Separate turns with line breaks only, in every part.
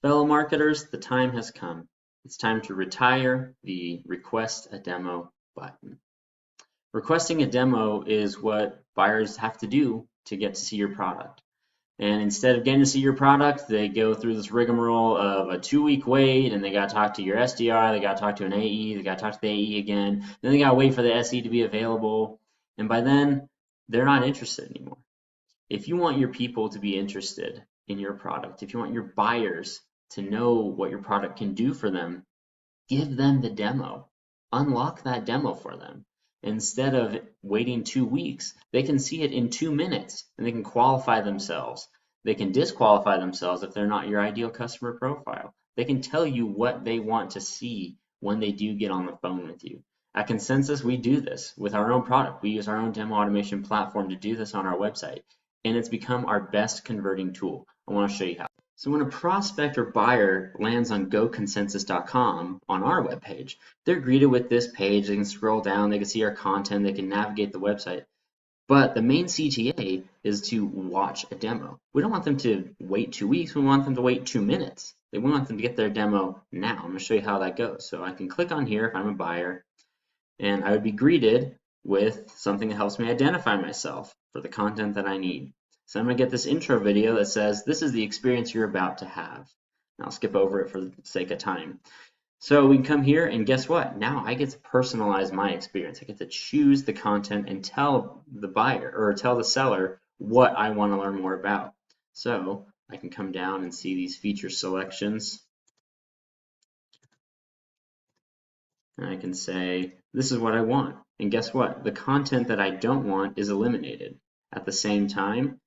Fellow marketers, the time has come. It's time to retire the request a demo button. Requesting a demo is what buyers have to do to get to see your product. And instead of getting to see your product, they go through this rigmarole of a 2-week wait, and they got to talk to your SDR, they got to talk to an AE, they got to talk to the AE again, then they got to wait for the SE to be available, and by then, they're not interested anymore. If you want your people to be interested in your product, if you want your buyers to know what your product can do for them, give them the demo. Unlock that demo for them. Instead of waiting 2 weeks, they can see it in 2 minutes and they can qualify themselves. They can disqualify themselves if they're not your ideal customer profile. They can tell you what they want to see when they do get on the phone with you. At Consnesus, we do this with our own product. We use our own demo automation platform to do this on our website, and it's become our best converting tool. I want to show you how. So when a prospect or buyer lands on goconsnesus.com on our webpage, they're greeted with this page. They can scroll down, they can see our content, they can navigate the website. But the main CTA is to watch a demo. We don't want them to wait 2 weeks, we want them to wait 2 minutes. We want them to get their demo now. I'm going to show you how that goes. So I can click on here if I'm a buyer, and I would be greeted with something that helps me identify myself for the content that I need. So I'm going to get this intro video that says, this is the experience you're about to have. And I'll skip over it for the sake of time. So we can come here and guess what? Now I get to personalize my experience. I get to choose the content and tell the buyer or tell the seller what I want to learn more about. So I can come down and see these feature selections. And I can say, this is what I want. And guess what? The content that I don't want is eliminated. At the same time,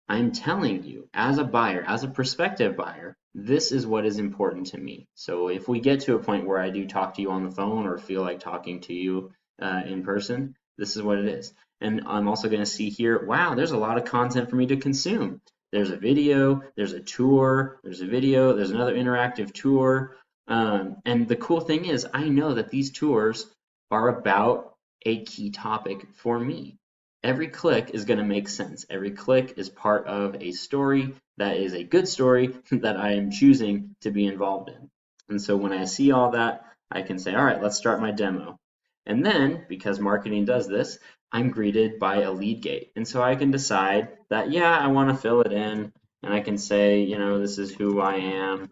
I'm telling you, as a buyer, as a prospective buyer, this is what is important to me. So if we get to a point where I do talk to you on the phone or feel like talking to you in person, this is what it is. And I'm also going to see here, wow, there's a lot of content for me to consume. There's a video, there's a tour, there's a video, there's another interactive tour. And the cool thing is, I know that these tours are about a key topic for me. Every click is going to make sense. Every click is part of a story that is a good story that I am choosing to be involved in. And so when I see all that, I can say, all right, let's start my demo. And then, because marketing does this, I'm greeted by a lead gate. And so I can decide that, yeah, I want to fill it in. And I can say, you know, this is who I am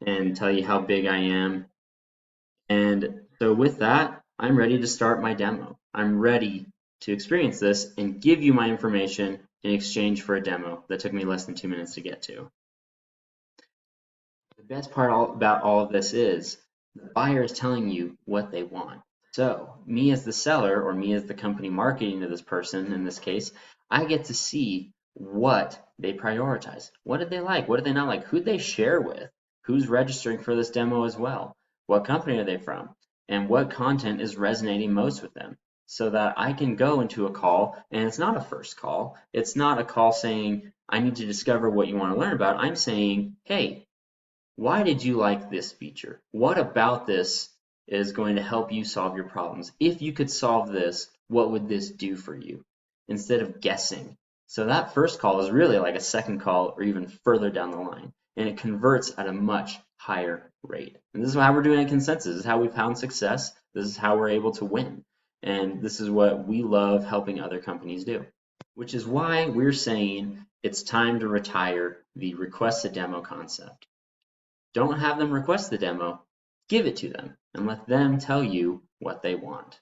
and tell you how big I am. And so with that, I'm ready to start my demo. I'm ready to experience this and give you my information in exchange for a demo that took me less than 2 minutes to get to. The best part about all of this is the buyer is telling you what they want. So me as the seller, or me as the company marketing to this person in this case, I get to see what they prioritize. What did they like? What did they not like? Who'd they share with? Who's registering for this demo as well? What company are they from? And what content is resonating most with them? So that I can go into a call, and it's not a first call. It's not a call saying, I need to discover what you want to learn about. I'm saying, hey, why did you like this feature? What about this is going to help you solve your problems? If you could solve this, what would this do for you? Instead of guessing. So that first call is really like a second call or even further down the line. And it converts at a much higher rate. And this is how we're doing at Consnesus. This is how we found success. This is how we're able to win. And this is what we love helping other companies do. Which is why we're saying it's time to retire the request a demo concept. Don't have them request the demo, give it to them and let them tell you what they want.